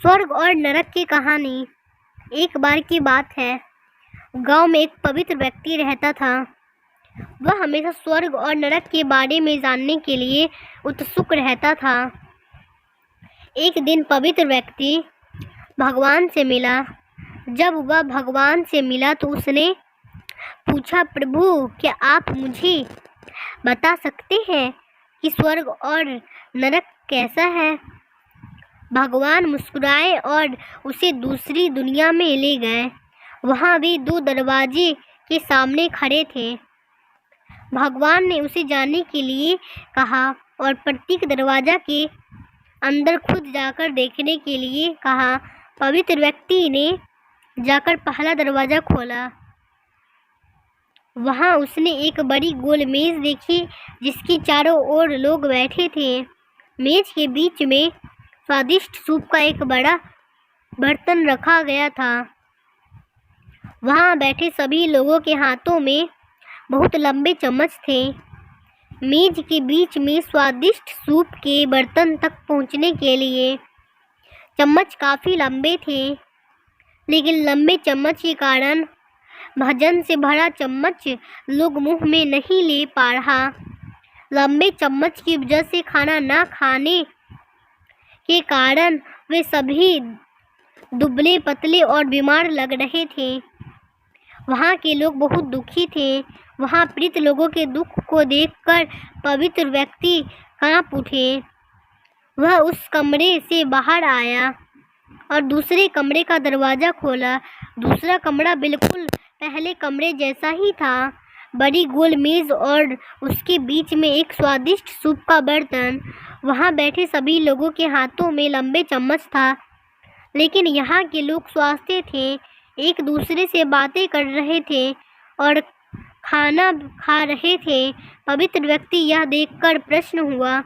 स्वर्ग और नरक की कहानी। एक बार की बात है, गांव में एक पवित्र व्यक्ति रहता था। वह हमेशा स्वर्ग और नरक के बारे में जानने के लिए उत्सुक रहता था। एक दिन पवित्र व्यक्ति भगवान से मिला। जब वह भगवान से मिला तो उसने पूछा, प्रभु, क्या आप मुझे बता सकते हैं कि स्वर्ग और नरक कैसा है? भगवान मुस्कुराए और उसे दूसरी दुनिया में ले गए। वहाँ वे 2 दरवाजे के सामने खड़े थे। भगवान ने उसे जाने के लिए कहा और प्रत्येक दरवाजा के अंदर खुद जाकर देखने के लिए कहा। पवित्र व्यक्ति ने जाकर पहला दरवाज़ा खोला। वहाँ उसने एक बड़ी गोल मेज़ देखी जिसकी चारों ओर लोग बैठे थे। मेज़ के बीच में स्वादिष्ट सूप का एक बड़ा बर्तन रखा गया था। वहाँ बैठे सभी लोगों के हाथों में बहुत लंबे चम्मच थे। मेज के बीच में स्वादिष्ट सूप के बर्तन तक पहुँचने के लिए चम्मच काफ़ी लंबे थे, लेकिन लंबे चम्मच के कारण भोजन से भरा चम्मच लोग मुंह में नहीं ले पा रहा। लंबे चम्मच की वजह से खाना न खाने के कारण वे सभी दुबले पतले और बीमार लग रहे थे। वहाँ के लोग बहुत दुखी थे। वहाँ पीड़ित लोगों के दुख को देखकर पवित्र व्यक्ति कांप उठे। वह उस कमरे से बाहर आया और दूसरे कमरे का दरवाज़ा खोला। दूसरा कमरा बिल्कुल पहले कमरे जैसा ही था। बड़ी गोल मेज़ और उसके बीच में एक स्वादिष्ट सूप का बर्तन। वहाँ बैठे सभी लोगों के हाथों में लंबे चम्मच था, लेकिन यहाँ के लोग स्वास्थ्य थे, एक दूसरे से बातें कर रहे थे और खाना खा रहे थे। पवित्र व्यक्ति यह देखकर प्रसन्न हुआ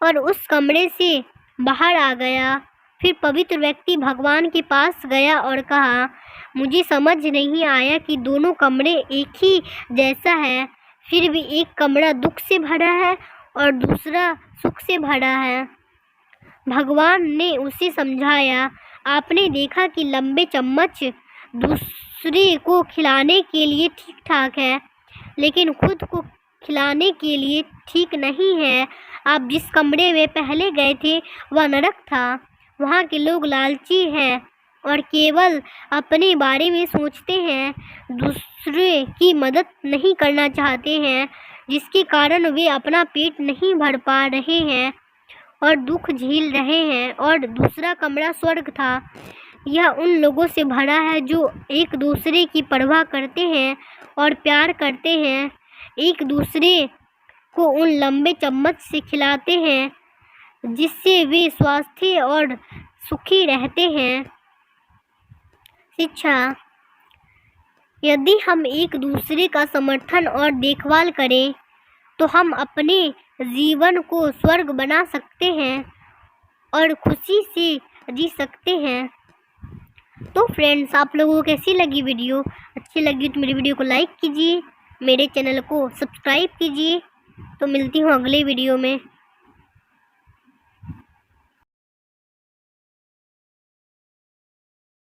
और उस कमरे से बाहर आ गया। फिर पवित्र व्यक्ति भगवान के पास गया और कहा, मुझे समझ नहीं आया कि दोनों कमरे एक ही जैसा है, फिर भी एक कमरा दुख से भरा है और दूसरा सुख से भरा है। भगवान ने उसे समझाया, आपने देखा कि लंबे चम्मच दूसरे को खिलाने के लिए ठीक ठाक है, लेकिन खुद को खिलाने के लिए ठीक नहीं है। आप जिस कमरे में पहले गए थे वह नरक था। वहाँ के लोग लालची हैं और केवल अपने बारे में सोचते हैं, दूसरे की मदद नहीं करना चाहते हैं, जिसके कारण वे अपना पेट नहीं भर पा रहे हैं और दुख झेल रहे हैं। और दूसरा कमरा स्वर्ग था। यह उन लोगों से भरा है जो एक दूसरे की परवाह करते हैं और प्यार करते हैं, एक दूसरे को उन लंबे चम्मच से खिलाते हैं जिससे वे स्वास्थ्य और सुखी रहते हैं। शिक्षा, यदि हम एक दूसरे का समर्थन और देखभाल करें तो हम अपने जीवन को स्वर्ग बना सकते हैं और खुशी से जी सकते हैं। तो फ्रेंड्स, आप लोगों को कैसी लगी वीडियो? अच्छी लगी तो मेरी वीडियो को लाइक कीजिए, मेरे चैनल को सब्सक्राइब कीजिए। तो मिलती हूँ अगले वीडियो में।